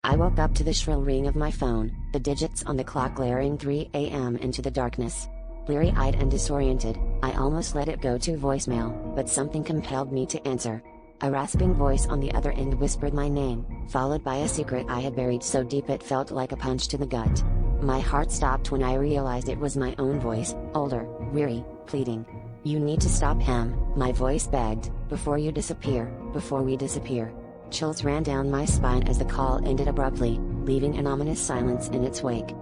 I woke up to the shrill ring of my phone, the digits on the clock glaring 3 a.m. into the darkness. Bleary-eyed and disoriented, I almost let it go to voicemail, but something compelled me to answer. A rasping voice on the other end whispered my name, followed by a secret I had buried so deep it felt like a punch to the gut. My heart stopped when I realized it was my own voice, older, weary, pleading. "You need to stop him," my voice begged, "before you disappear, before we disappear." Chills ran down my spine as the call ended abruptly, leaving an ominous silence in its wake.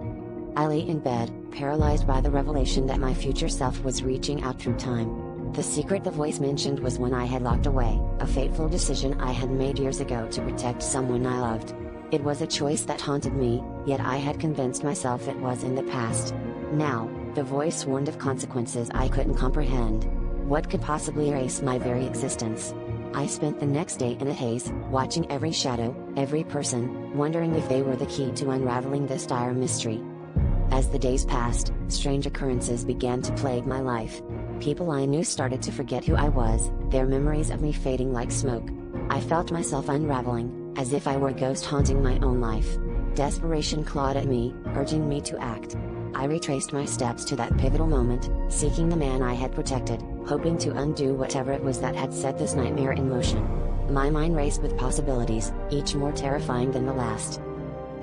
I lay in bed, paralyzed by the revelation that my future self was reaching out through time. The secret the voice mentioned was one I had locked away, a fateful decision I had made years ago to protect someone I loved. It was a choice that haunted me, yet I had convinced myself it was in the past. Now, the voice warned of consequences I couldn't comprehend. What could possibly erase my very existence? I spent the next day in a haze, watching every shadow, every person, wondering if they were the key to unraveling this dire mystery. As the days passed, strange occurrences began to plague my life. People I knew started to forget who I was, their memories of me fading like smoke. I felt myself unraveling, as if I were a ghost haunting my own life. Desperation clawed at me, urging me to act. I retraced my steps to that pivotal moment, seeking the man I had protected, hoping to undo whatever it was that had set this nightmare in motion. My mind raced with possibilities, each more terrifying than the last.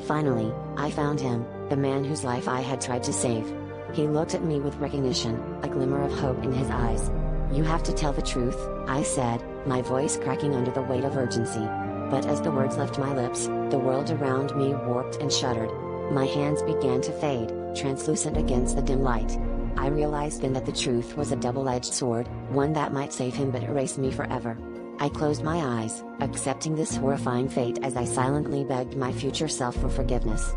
Finally, I found him, the man whose life I had tried to save. He looked at me with recognition, a glimmer of hope in his eyes. "You have to tell the truth," I said, my voice cracking under the weight of urgency. But as the words left my lips, the world around me warped and shuddered. My hands began to fade, translucent against the dim light. I realized then that the truth was a double-edged sword, one that might save him but erase me forever. I closed my eyes, accepting this horrifying fate as I silently begged my future self for forgiveness.